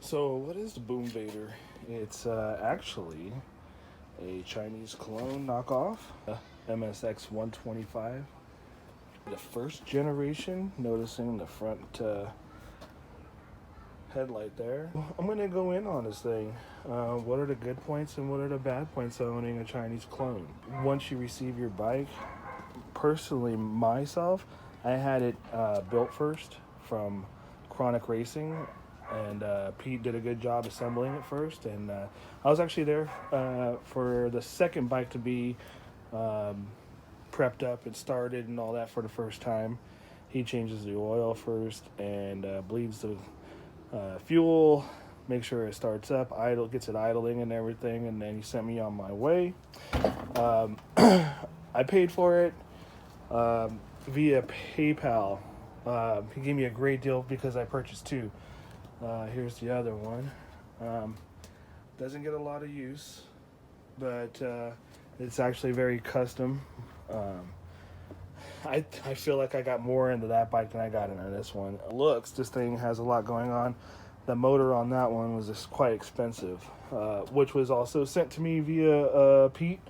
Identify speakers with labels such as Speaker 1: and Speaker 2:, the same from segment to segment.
Speaker 1: So, what is the Boom Vader? It's actually a Chinese clone knockoff, MSX 125. The first generation, noticing the front headlight there. I'm going to go in on this thing. What are the good points and what are the bad points of owning a Chinese clone? Once you receive your bike, personally, myself, I had it built first from Kronik Racing. And Pete did a good job assembling it first. And I was actually there for the second bike to be prepped up and started and all that for the first time. He changes the oil first and bleeds the fuel, make sure it starts up, gets it idling and everything. And then he sent me on my way. I paid for it via PayPal. He gave me a great deal because I purchased two. Here's the other one. Doesn't get a lot of use, but it's actually very custom. I feel like I got more into that bike than I got into this one. Looks, this thing has a lot going on. The motor on that one was just quite expensive, which was also sent to me via Pete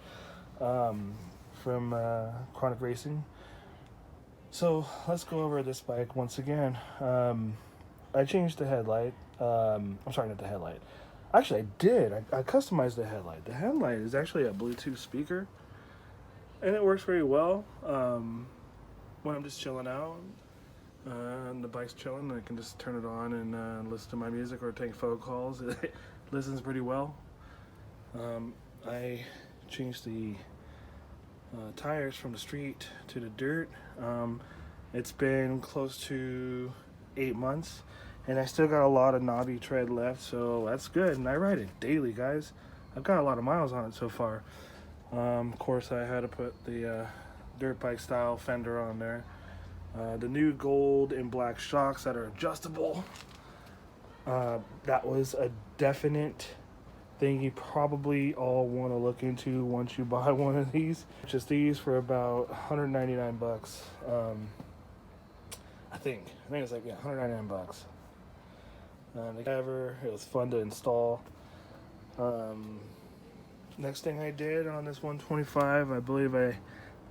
Speaker 1: from Kronik Racing. So let's go over this bike once again. I changed the headlight. I'm sorry, not the headlight. Actually, I did. I customized the headlight. The headlight is actually a Bluetooth speaker, and it works very well when I'm just chilling out and the bike's chilling. I can just turn it on and listen to my music or take phone calls. It listens pretty well. I changed the tires from the street to the dirt. It's been close to 8 months, and I still got a lot of knobby tread left, so that's good. And I ride it daily, guys. I've got a lot of miles on it so far. Of course, I had to put the dirt bike style fender on there. The new gold and black shocks that are adjustable. That was a definite thing you probably all want to look into once you buy one of these. Just these for about 199 bucks. I think it's like, yeah, 199 bucks. It was fun to install. Next thing I did on this 125, I believe I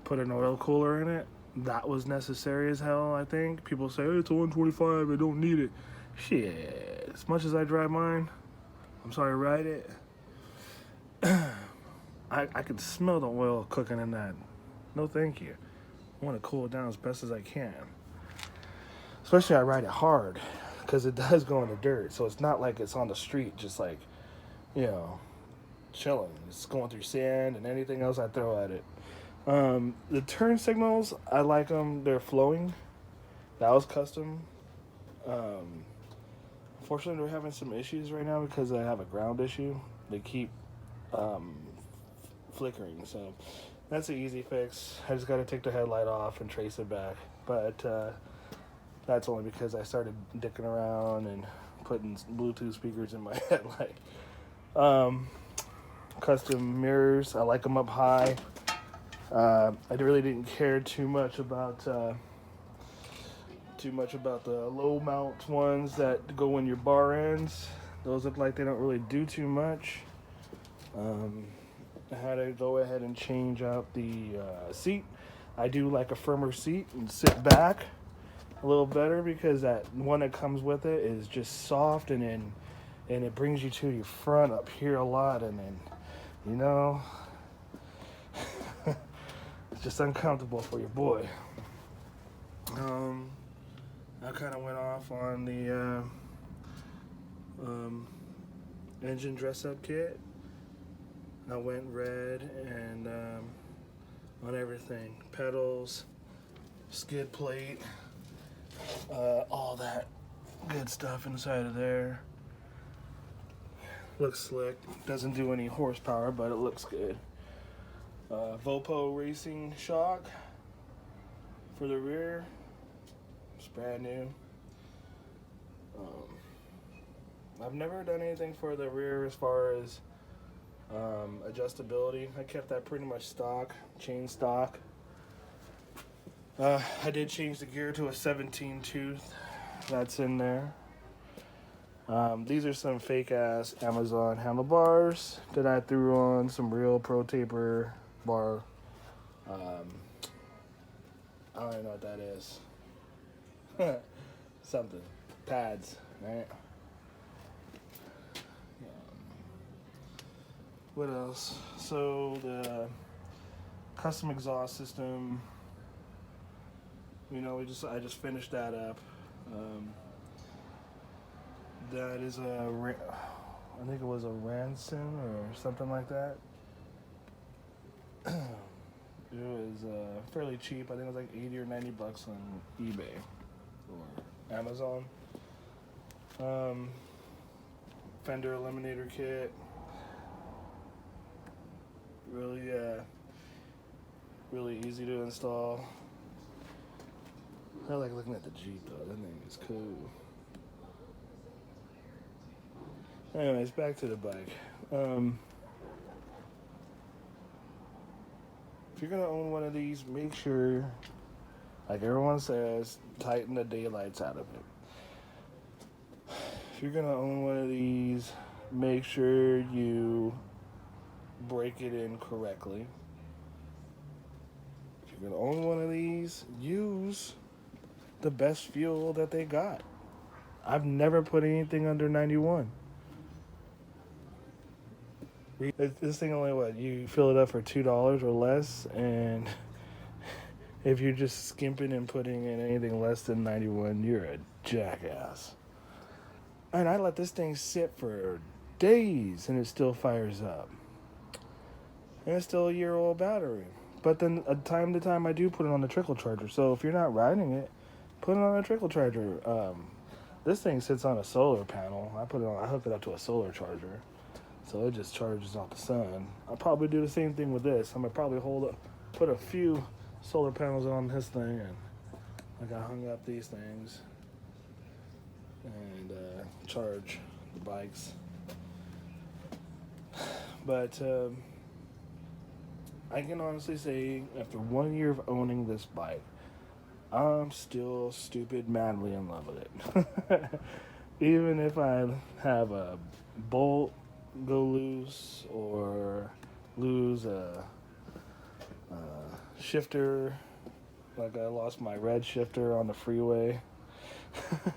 Speaker 1: put an oil cooler in it. That was necessary as hell, I think. People say, hey, it's a 125, I don't need it. Shit, as much as I drive mine, I'm sorry, ride it. I can smell the oil cooking in that. No thank you. I want to cool it down as best as I can. Especially I ride it hard, because it does go in the dirt. So it's not like it's on the street, just like, chilling. It's going through sand and anything else I throw at it. The turn signals, I like them. They're flowing. That was custom. Unfortunately, we're having some issues right now because I have a ground issue. They keep flickering. So that's an easy fix. I just got to take the headlight off and trace it back. But that's only because I started dicking around and putting Bluetooth speakers in my headlight. Custom mirrors, I like them up high. I really didn't care too much about the low mount ones that go in your bar ends. Those look like they don't really do too much. I had to go ahead and change out the seat. I do like a firmer seat and sit back a little better, because that one that comes with it is just soft, and it brings you to your front up here a lot, and then it's just uncomfortable for your boy. I kind of went off on the engine dress-up kit. I went red and on everything. Pedals, skid plate, all that good stuff inside of there. Looks slick. Doesn't do any horsepower, but it looks good. Vopo Racing shock for the rear. It's brand new. I've never done anything for the rear as far as adjustability. I kept that pretty much stock, chain stock. I did change the gear to a 17 tooth. That's in there. These are some fake ass Amazon handlebars that I threw on some real Pro Taper bar. I don't even know what that is. Something. Pads, right? What else? So the custom exhaust system, I just finished that up. That is I think it was a Ransom or something like that. It was fairly cheap. I think it was like $80 or $90 on eBay or Amazon. Fender eliminator kit. Really easy to install. I like looking at the Jeep though. That thing is cool. Anyways, back to the bike. If you're gonna own one of these, make sure, like everyone says, tighten the daylights out of it. If you're gonna own one of these, make sure you break it in correctly. If you're gonna own one of these, use the best fuel that they got. I've never put anything under 91. This thing only, you fill it up for $2 or less, and if you're just skimping and putting in anything less than 91, you're a jackass. And I let this thing sit for days, and it still fires up. And it's still a year-old battery. But then, time to time, I do put it on the trickle charger. So if you're not riding it, put it on a trickle charger. This thing sits on a solar panel. I hook it up to a solar charger. So it just charges off the sun. I'll probably do the same thing with this. I'm going to probably put a few solar panels on this thing. And like I hung up these things. And charge the bikes. But I can honestly say, after 1 year of owning this bike, I'm still stupid madly in love with it. Even if I have a bolt go loose or lose a shifter, like I lost my red shifter on the freeway,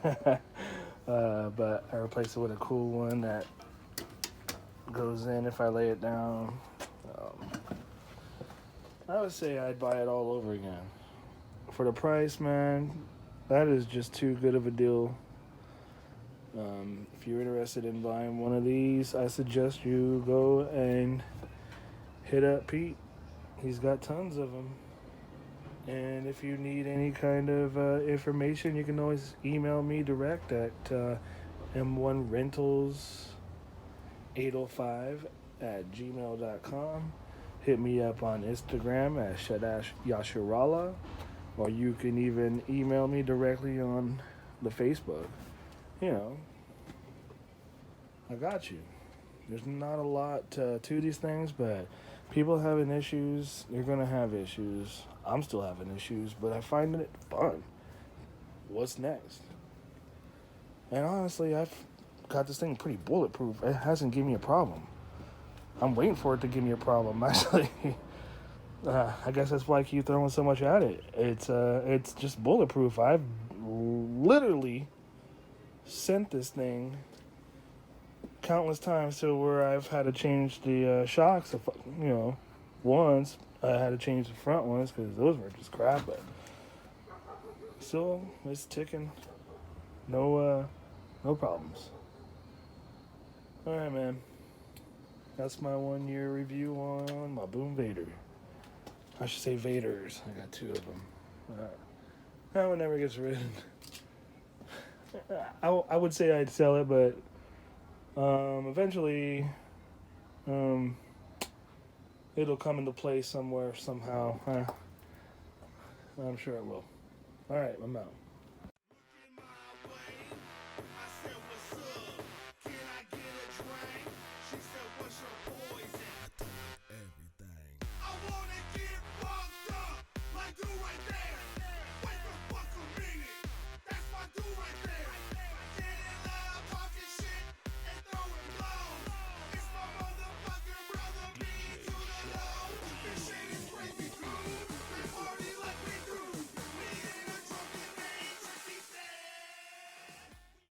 Speaker 1: but I replaced it with a cool one that goes in if I lay it down. I would say I'd buy it all over again. For the price, man, that is just too good of a deal. If you're interested in buying one of these, I suggest you go and hit up Pete. He's got tons of them. And if you need any kind of information, you can always email me direct at m1rentals805@gmail.com. Hit me up on Instagram at Shadash Yashirala, or you can even email me directly on the Facebook. I got you. There's not a lot to these things, but people having issues, they're going to have issues. I'm still having issues, but I find it fun. What's next? And honestly, I've got this thing pretty bulletproof. It hasn't given me a problem. I'm waiting for it to give me a problem, actually. I guess that's why I keep throwing so much at it. It's just bulletproof. I've literally sent this thing countless times to where I've had to change the shocks. Once I had to change the front ones because those were just crap. But still, it's ticking. No problems. All right, man. That's my 1 year review on my Boom Vader. I should say Vaders. I got 2 of them. That one never gets ridden. I would say I'd sell it, but eventually it'll come into play somewhere, somehow. I'm sure it will. All right, I'm out.